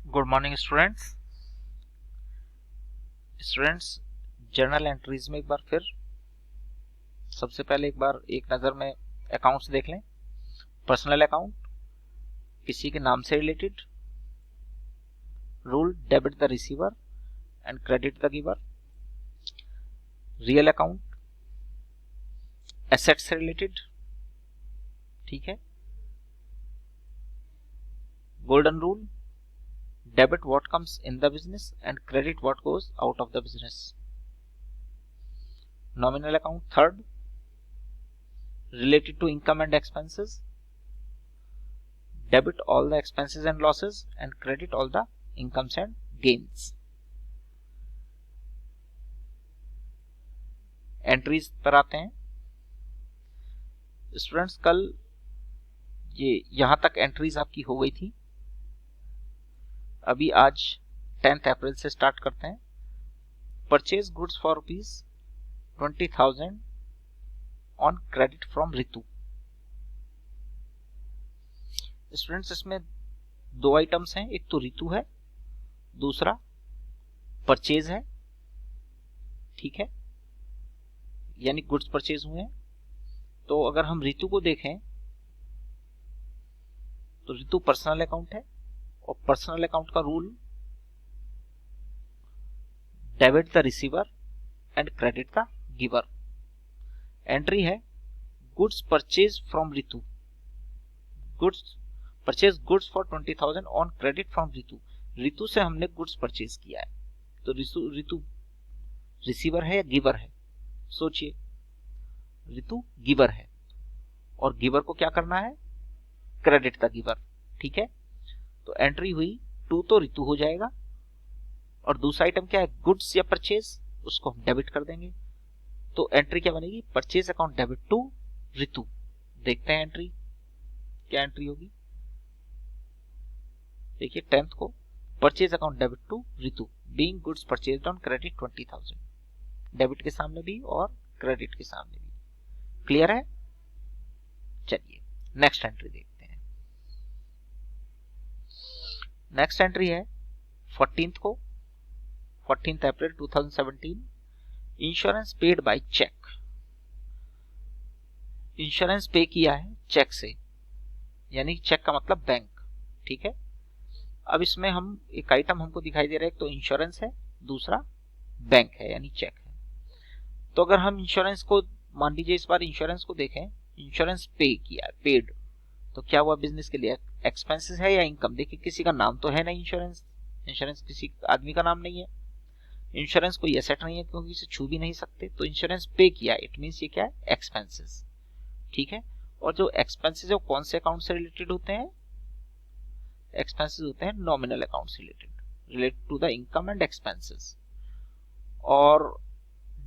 Good morning students. Journal entries में एक बार फिर सबसे पहले एक बार एक नज़र में अकाउंट्स देख लें। पर्सनल अकाउंट, किसी के नाम से related. Rule, debit the receiver and credit the giver. Real account, asset से रिलेटेड, ठीक है। Golden rule, debit what comes in the business and credit what goes out of the business. Nominal account, third, related to income and expenses, debit all the expenses and losses and credit all the incomes and gains. Entries पर आते हैं students. कल ये यहां तक entries आपकी हो गई थी। अभी आज 10 अप्रैल से स्टार्ट करते हैं। Purchase goods for ₹20,000 on credit from Ritu. Students, इसमें दो आइटम्स हैं, एक तो रितु है, दूसरा परचेज है, ठीक है, यानी गुड्स परचेज हुए हैं। तो अगर हम रितु को देखें तो रितु पर्सनल अकाउंट है और पर्सनल अकाउंट का rule debit the receiver and credit the giver. Entry है goods purchase from Ritu, goods purchase goods for 20,000 on credit from Ritu. Ritu से हमने गुड्स परचेज किया है, तो रितु रिसीवर है या गिवर है? सोचिए, रितु गिवर है और गिवर को क्या करना है? क्रेडिट द गिवर, ठीक है। तो एंट्री हुई टू, तो रितु हो जाएगा, और दूसरा आइटम क्या है? गुड्स या परचेज, उसको हम डेबिट कर देंगे। तो एंट्री क्या बनेगी? Purchase account debit to Ritu. देखते हैं एंट्री क्या एंट्री होगी। देखिए 10th को purchase account debit to Ritu, being goods purchased on credit 20,000, debit के सामने भी और क्रेडिट के सामने भी। क्लियर है? चलिए नेक्स्ट एंट्री देखते हैं। नेक्स्ट एंट्री है 14th को, 14th April 2017, insurance paid by cheque. Insurance पे किया है चेक से, यानी चेक का मतलब बैंक, ठीक है। अब इसमें हम एक आइटम हमको दिखाई दे रहा है, एक तो इंश्योरेंस है, दूसरा बैंक है यानी चेक है। तो अगर हम इंश्योरेंस को, मान लीजिए इस बार इंश्योरेंस को देखें, इंश्योरेंस पे किया है, पेड, तो क्या हुआ? बिजनेस के लिए एक्सपेंसेस है या इनकम? देखिए किसी का नाम तो है नहीं, इंश्योरेंस किसी आदमी का नाम नहीं है। इंश्योरेंस कोई एसेट नहीं है क्योंकि इसे छू भी नहीं सकते। तो इंश्योरेंस पे किया, इट मींस ये क्या है? एक्सपेंसेस, ठीक है। और जो एक्सपेंसेस है वो कौन से अकाउंट से रिलेटेड होते हैं? एक्सपेंसेस होते हैं नॉमिनल अकाउंट से related to the income and expenses. और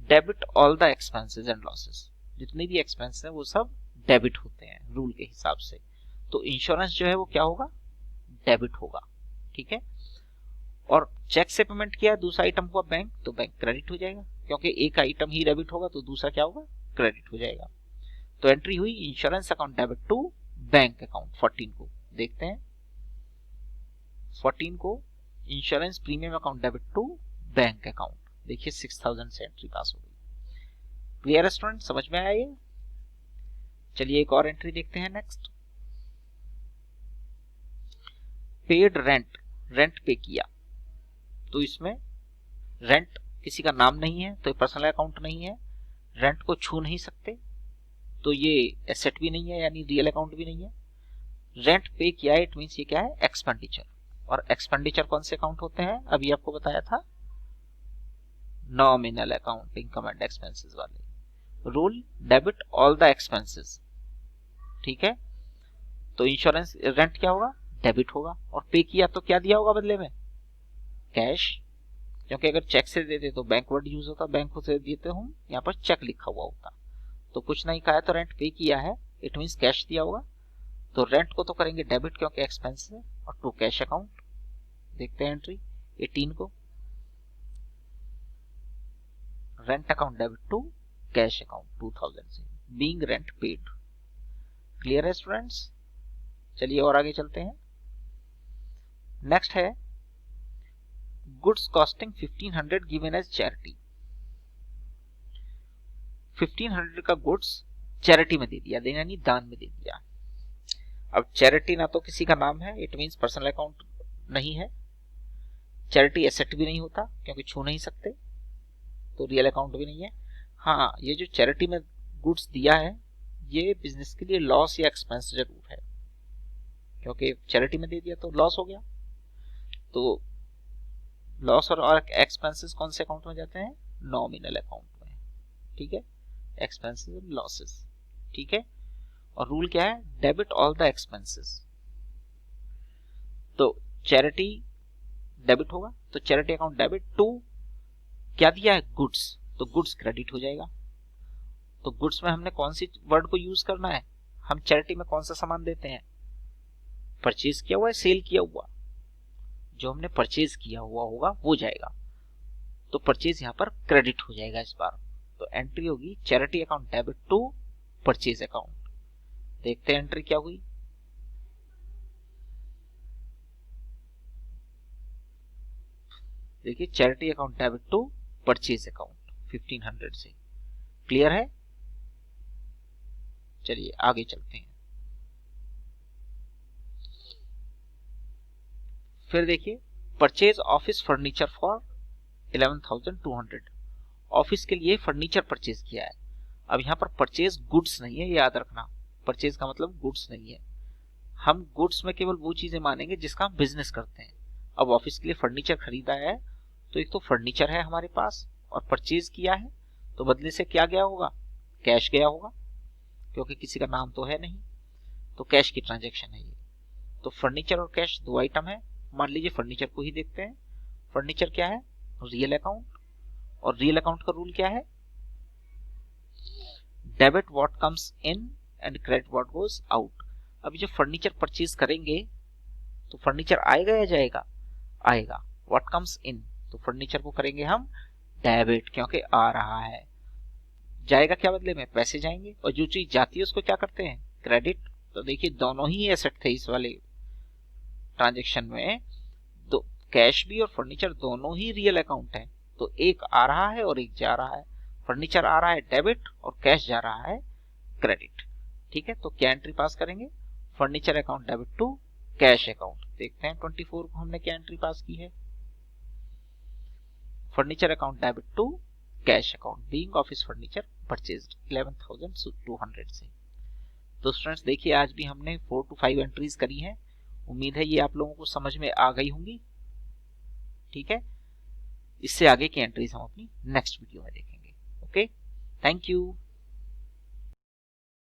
debit all the expenses and losses, जितने भी एक्सपेंस है वो सब डेबिट होते हैं रूल के हिसाब से। तो इंश्योरेंस जो है वो क्या होगा? डेबिट होगा, ठीक है। और चेक से पेमेंट किया, दूसरा आइटम हुआ बैंक, तो बैंक क्रेडिट हो जाएगा, क्योंकि एक आइटम ही डेबिट होगा तो दूसरा क्या होगा? क्रेडिट हो जाएगा। तो एंट्री हुई insurance account debit to bank account. 14 को देखते हैं। 14 को insurance premium account debit to bank account. देखिए 6,000 से एंट्री पास हो गई। क्लियर स्टूडेंट, समझ में आया ये? चलिए एक और एंट्री देखते हैं। नेक्स्ट, पेड रेंट, रेंट पे किया, तो इसमें रेंट किसी का नाम नहीं है, तो ये पर्सनल अकाउंट नहीं है, रेंट को छू नहीं सकते, तो ये एसेट भी नहीं है यानी रियल अकाउंट भी नहीं है। रेंट पे किया है, इट मींस ये क्या है? एक्सपेंडिचर। और एक्सपेंडिचर कौन से अकाउंट होते हैं? अभी आपको बताया था, nominal account, income and expenses वाले। Rule, debit all the expenses, ठीक है। तो इंश्योरेंस रेंट क्या होगा? डेबिट होगा। और पे किया तो क्या दिया होगा बदले में? कैश, क्योंकि अगर चेक से देते तो बैंक वर्ड यूज होता, बैंक से देते हम यहाँ पर चेक लिखा हुआ होता। तो कुछ नहीं कहा है तो रेंट पे किया है, इट मींस कैश दिया होगा। तो रेंट को तो करेंगे डेबिट क्योंकि एक्सपेंस है, और टू कैश अकाउंट। देखते हैं एंट्री 18 को, rent account debit to cash account 2000 से, बीइंग रेंट पेड। क्लियर है स्टूडेंट्स? चलिए और आगे चलते हैं। नेक्स्ट है goods costing 1500 given as charity. 1500 का गुड्स चैरिटी में दे दिया, देना यानी दान में दे दिया। अब चैरिटी ना तो किसी का नाम है, इट मींस पर्सनल अकाउंट नहीं है, चैरिटी एसेट भी नहीं होता क्योंकि छू नहीं सकते, तो रियल अकाउंट भी नहीं है। हाँ, ये जो चैरिटी में गुड्स दिया है ये बिजनेस के लिए लॉस या एक्सपेंस जरूर है, क्योंकि चैरिटी में दे दिया तो लॉस हो गया। तो लॉस और एक्सपेंसेस कौन से अकाउंट में जाते हैं? नॉमिनल अकाउंट में, ठीक है, एक्सपेंसेस एंड लॉसेस, ठीक है। और रूल क्या है? Debit all the expenses. तो चैरिटी डेबिट होगा, तो चैरिटी अकाउंट डेबिट टू क्या दिया है? गुड्स, तो गुड्स क्रेडिट हो जाएगा। तो गुड्स में हमने कौन सी वर्ड को यूज करना है? हम चैरिटी में कौन सा सामान देते हैं? परचेज किया हुआ है, सेल किया हुआ, जो हमने परचेज किया हुआ होगा वो जाएगा, तो परचेज यहां पर क्रेडिट हो जाएगा इस बार। तो एंट्री होगी charity account debit to purchase account. देखते हैं एंट्री क्या हुई। देखिए charity account debit to purchase account 1500 से। क्लियर है? चलिए आगे चलते हैं। फिर देखिए purchase office furniture for 11,200। Office के लिए फर्नीचर परचेज किया है। अब यहां पर परचेज गुड्स नहीं है, याद रखना, परचेज का मतलब गुड्स नहीं है। हम गुड्स में केवल वो चीजें मानेंगे जिसका हम बिजनेस करते हैं। अब ऑफिस के लिए फर्नीचर खरीदा है, तो एक तो फर्नीचर है हमारे पास और परचेज किया है, तो बदले से क्या गया होगा? कैश गया होगा, क्योंकि किसी का नाम तो है नहीं, तो कैश की ट्रांजैक्शन है ये। तो फर्नीचर और कैश दो आइटम है। मान लीजिए फर्नीचर को ही देखते हैं। फर्नीचर क्या है? रियल अकाउंट, और रियल अकाउंट का रूल क्या है? Debit what comes in and credit what goes out. अभी जब फर्नीचर परचेज करेंगे तो फर्नीचर आएगा या जाएगा? आएगा। व्हाट कम्स इन, तो फर्नीचर को करेंगे हम डेबिट, क्योंकि आ रहा है। जाएगा क्या बदले में? पैसे जाएंगे। और जो चीज जाती है उसको क्या करते हैं? क्रेडिट। तो देखिए दोनों ही एसेट थे इस वाले ट्रांजेक्शन में, तो कैश भी और फर्नीचर दोनों ही रियल अकाउंट है, तो एक आ रहा है और एक जा रहा है। फर्नीचर आ रहा है डेबिट और कैश जा रहा है क्रेडिट, ठीक है। तो क्या एंट्री पास करेंगे? Furniture account debit to cash account. देखते हैं 24 को हमने क्या एंट्री पास की है। Furniture account debit to cash account being office furniture purchased 11,200 से। तो स्टूडेंट्स देखिए आज भी हमने 4 to 5 एंट्रीज करी हैं। उम्मीद है ये आप लोगों को समझ में आ गई होंगी, ठीक है। इससे आगे की एंट्रीज हम अपनी नेक्स्ट वीडियो में देखेंगे। Okay, thank you.